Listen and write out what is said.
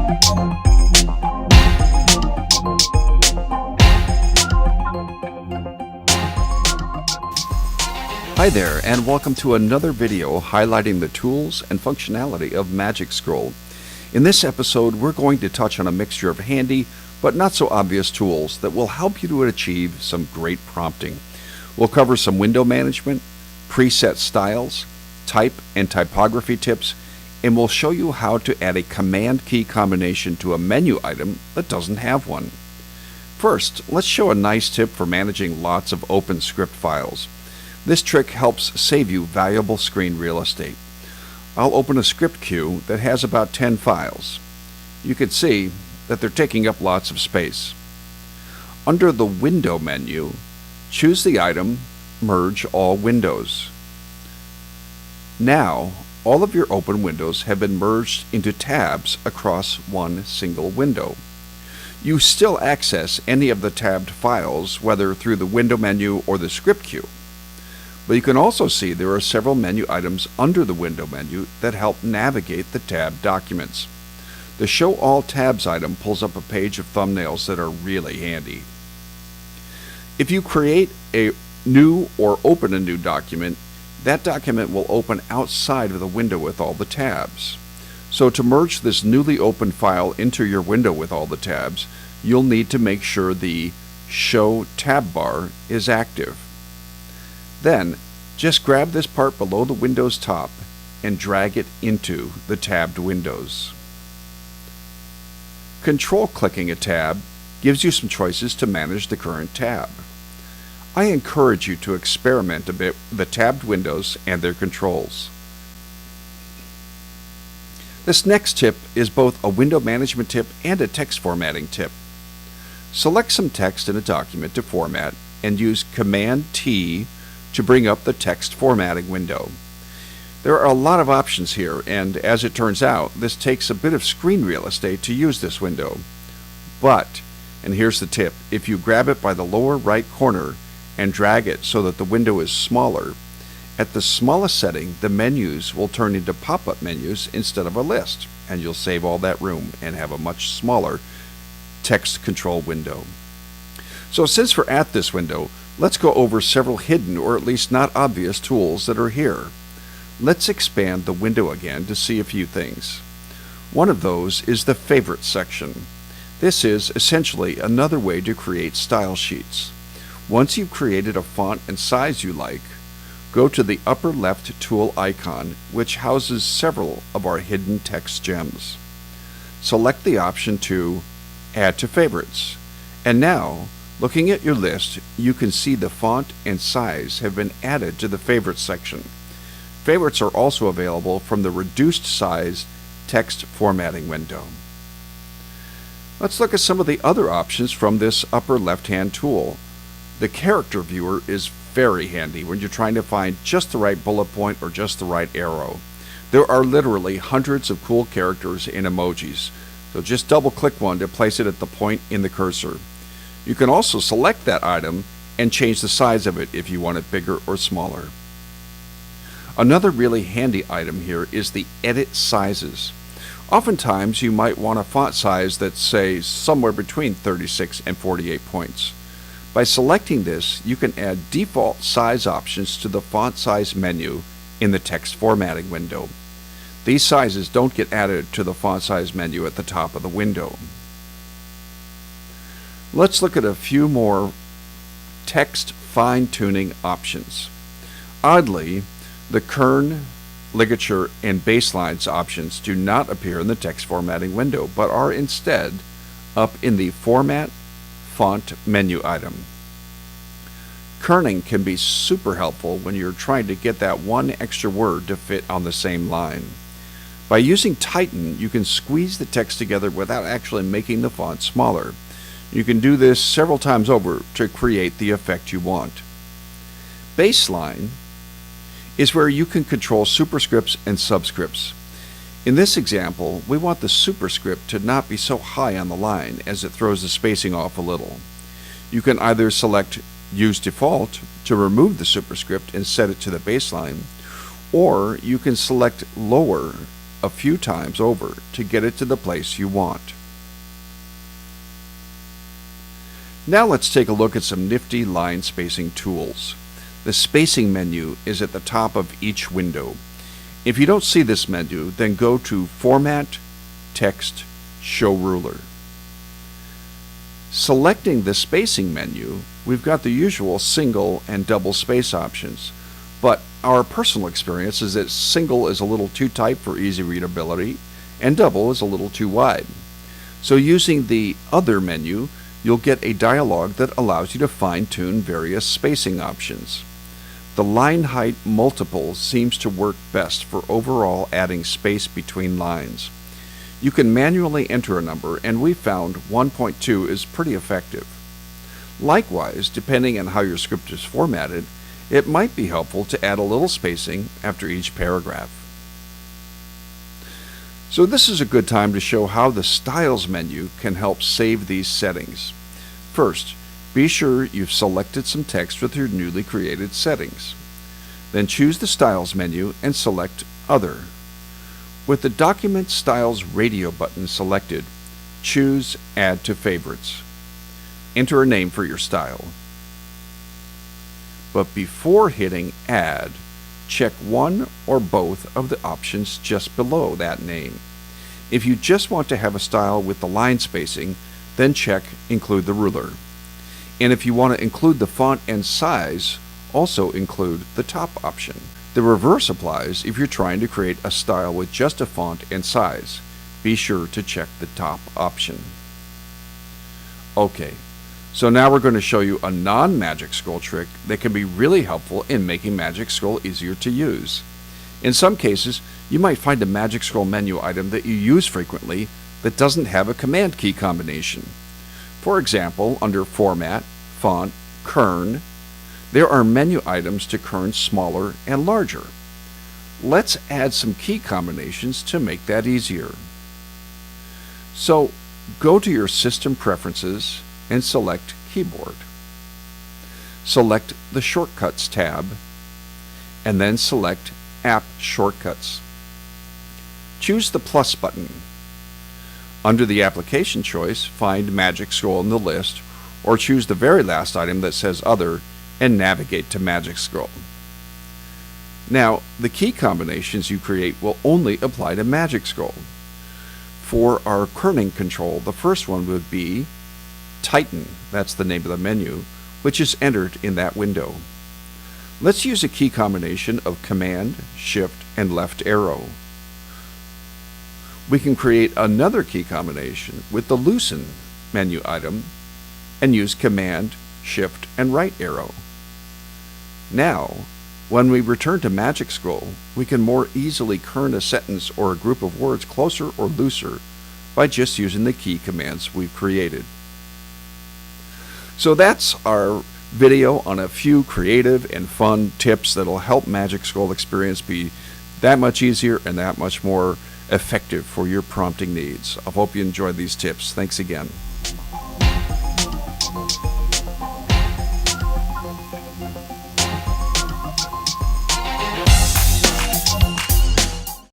Hi there, and welcome to another video highlighting the tools and functionality of MagicScroll. In this episode, we're going to touch on a mixture of handy but not so obvious tools that will help you to achieve some great prompting. We'll cover some window management, preset styles, type and typography tips, and we'll show you how to add a command key combination to a menu item that doesn't have one. First, let's show a nice tip for managing lots of open script files. This trick helps save you valuable screen real estate. I'll open a script queue that has about 10 files. You can see that they're taking up lots of space. Under the Window menu, choose the item Merge All Windows. Now, all of your open windows have been merged into tabs across one single window. You still access any of the tabbed files, whether through the Window menu or the script queue. But you can also see there are several menu items under the Window menu that help navigate the tabbed documents. The Show All Tabs item pulls up a page of thumbnails that are really handy. If you create a new or open a new document, that document will open outside of the window with all the tabs. So to merge this newly opened file into your window with all the tabs, you'll need to make sure the Show Tab bar is active. Then, just grab this part below the window's top and drag it into the tabbed windows. Control-clicking a tab gives you some choices to manage the current tab. I encourage you to experiment a bit with the tabbed windows and their controls. This next tip is both a window management tip and a text formatting tip. Select some text in a document to format and use Command-T to bring up the text formatting window. There are a lot of options here, and as it turns out, this takes a bit of screen real estate to use this window. But, and here's the tip, if you grab it by the lower right corner and drag it so that the window is smaller, at the smallest setting, the menus will turn into pop-up menus instead of a list, and you'll save all that room and have a much smaller text control window. So since we're at this window, let's go over several hidden or at least not obvious tools that are here. Let's expand the window again to see a few things. One of those is the Favorites section. This is essentially another way to create style sheets. Once you've created a font and size you like, go to the upper left tool icon, which houses several of our hidden text gems. Select the option to Add to Favorites. And now, looking at your list, you can see the font and size have been added to the Favorites section. Favorites are also available from the reduced size text formatting window. Let's look at some of the other options from this upper left-hand tool. The Character Viewer is very handy when you're trying to find just the right bullet point or just the right arrow. There are literally hundreds of cool characters and emojis, so just double-click one to place it at the point in the cursor. You can also select that item and change the size of it if you want it bigger or smaller. Another really handy item here is the Edit Sizes. Oftentimes you might want a font size that's, say, somewhere between 36 and 48 points. By selecting this, you can add default size options to the font size menu in the text formatting window. These sizes don't get added to the font size menu at the top of the window. Let's look at a few more text fine-tuning options. Oddly, the kern, ligature, and baselines options do not appear in the text formatting window, but are instead up in the Format Font menu item. Kerning can be super helpful when you're trying to get that one extra word to fit on the same line. By using Tighten, you can squeeze the text together without actually making the font smaller. You can do this several times over to create the effect you want. Baseline is where you can control superscripts and subscripts. In this example, we want the superscript to not be so high on the line as it throws the spacing off a little. You can either select Use Default to remove the superscript and set it to the baseline, or you can select Lower a few times over to get it to the place you want. Now let's take a look at some nifty line spacing tools. The spacing menu is at the top of each window. If you don't see this menu, then go to Format, Text, Show Ruler. Selecting the spacing menu, we've got the usual single and double space options, but our personal experience is that single is a little too tight for easy readability and double is a little too wide. So using the Other menu, you'll get a dialog that allows you to fine-tune various spacing options. The line height multiple seems to work best for overall adding space between lines. You can manually enter a number, and we found 1.2 is pretty effective. Likewise, depending on how your script is formatted, it might be helpful to add a little spacing after each paragraph. So this is a good time to show how the Styles menu can help save these settings. First, be sure you've selected some text with your newly created settings. Then choose the Styles menu and select Other. With the Document Styles radio button selected, choose Add to Favorites. Enter a name for your style. But before hitting Add, check one or both of the options just below that name. If you just want to have a style with the line spacing, then check Include the Ruler. And if you want to include the font and size, also include the top option. The reverse applies if you're trying to create a style with just a font and size. Be sure to check the top option. Okay, so now we're going to show you a non-MagicScroll trick that can be really helpful in making MagicScroll easier to use. In some cases, you might find a MagicScroll menu item that you use frequently that doesn't have a command key combination. For example, under Format, Font, Kern, there are menu items to kern smaller and larger. Let's add some key combinations to make that easier. So, go to your System Preferences and select Keyboard. Select the Shortcuts tab, and then select App Shortcuts. Choose the plus button. Under the application choice, find MagicScroll in the list, or choose the very last item that says Other and navigate to MagicScroll. Now, the key combinations you create will only apply to MagicScroll. For our kerning control, the first one would be Tighten, that's the name of the menu, which is entered in that window. Let's use a key combination of Command, Shift, and left arrow. We can create another key combination with the Loosen menu item and use Command, Shift, and right arrow. Now, when we return to MagicScroll, we can more easily kern a sentence or a group of words closer or looser by just using the key commands we've created. So that's our video on a few creative and fun tips that'll help MagicScroll experience be that much easier and that much more effective for your prompting needs. I hope you enjoyed these tips. Thanks again.